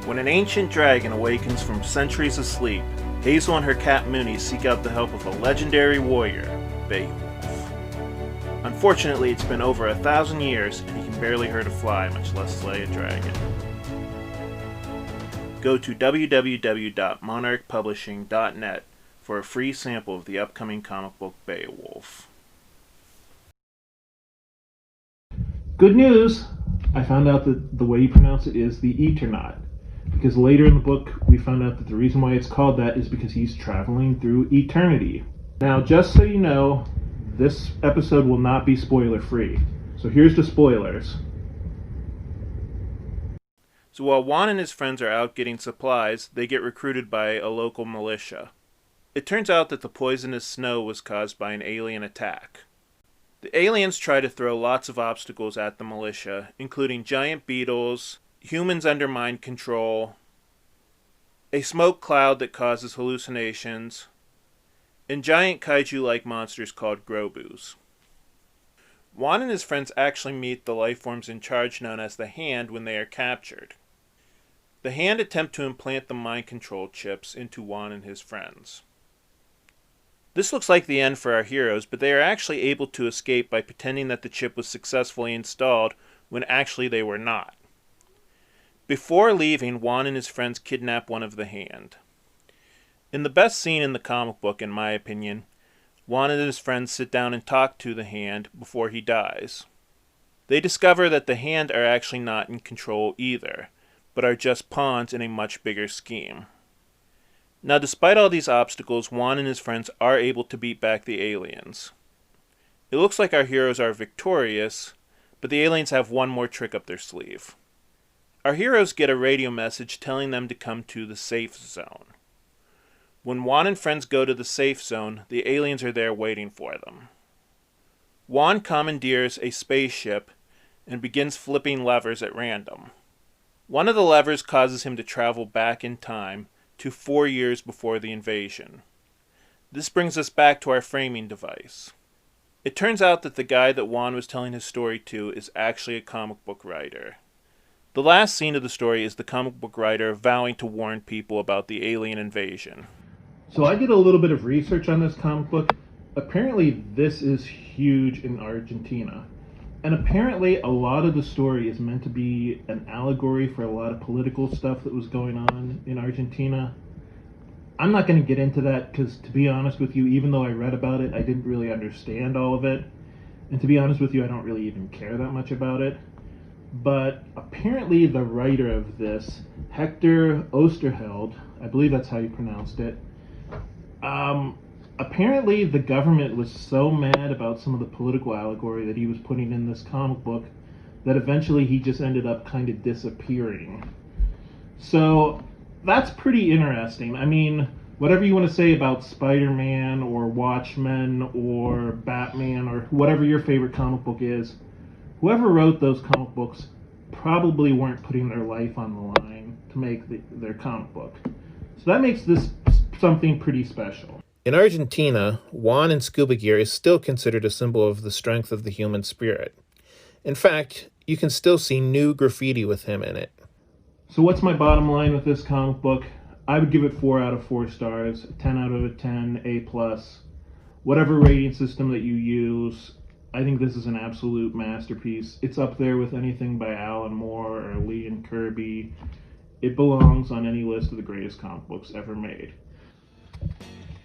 When an ancient dragon awakens from centuries of sleep, Hazel and her cat Mooney seek out the help of a legendary warrior, Beowulf. Unfortunately, it's been over 1,000 years and he can barely hurt a fly, much less slay a dragon. Go to www.monarchpublishing.net for a free sample of the upcoming comic book Beowulf. Good news! I found out that the way you pronounce it is the Eternaut, because later in the book we found out that the reason why it's called that is because he's traveling through eternity. Now, just so you know, this episode will not be spoiler-free, so here's the spoilers. So while Juan and his friends are out getting supplies, they get recruited by a local militia. It turns out that the poisonous snow was caused by an alien attack. The aliens try to throw lots of obstacles at the militia, including giant beetles, humans under mind control, a smoke cloud that causes hallucinations, and giant kaiju-like monsters called Grobus. Juan and his friends actually meet the lifeforms in charge known as the Hand when they are captured. The Hand attempt to implant the mind control chips into Juan and his friends. This looks like the end for our heroes, but they are actually able to escape by pretending that the chip was successfully installed when actually they were not. Before leaving, Juan and his friends kidnap one of the Hand. In the best scene in the comic book, in my opinion, Juan and his friends sit down and talk to the Hand before he dies. They discover that the Hand are actually not in control either, but are just pawns in a much bigger scheme. Now, despite all these obstacles, Juan and his friends are able to beat back the aliens. It looks like our heroes are victorious, but the aliens have one more trick up their sleeve. Our heroes get a radio message telling them to come to the safe zone. When Juan and friends go to the safe zone, the aliens are there waiting for them. Juan commandeers a spaceship and begins flipping levers at random. One of the levers causes him to travel back in time to 4 years before the invasion. This brings us back to our framing device. It turns out that the guy that Juan was telling his story to is actually a comic book writer. The last scene of the story is the comic book writer vowing to warn people about the alien invasion. So I did a little bit of research on this comic book. Apparently this is huge in Argentina. And apparently a lot of the story is meant to be an allegory for a lot of political stuff that was going on in Argentina. I'm not going to get into that because, to be honest with you, even though I read about it, I didn't really understand all of it. And to be honest with you, I don't really even care that much about it. But apparently the writer of this, Hector Oesterheld, I believe that's how you pronounced it, apparently the government was so mad about some of the political allegory that he was putting in this comic book that eventually he just ended up kind of disappearing. So that's pretty interesting. I mean, whatever you want to say about Spider-Man or Watchmen or Batman or whatever your favorite comic book is, whoever wrote those comic books probably weren't putting their life on the line to make their comic book. So that makes this something pretty special. In Argentina, Juan in scuba gear is still considered a symbol of the strength of the human spirit. In fact, you can still see new graffiti with him in it. So what's my bottom line with this comic book? I would give it 4 out of 4 stars, 10 out of 10, A+. Whatever rating system that you use, I think this is an absolute masterpiece. It's up there with anything by Alan Moore or Lee and Kirby. It belongs on any list of the greatest comic books ever made.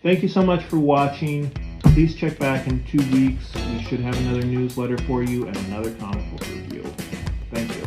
Thank you so much for watching. Please check back in 2 weeks. We should have another newsletter for you and another comic book review. Thank you.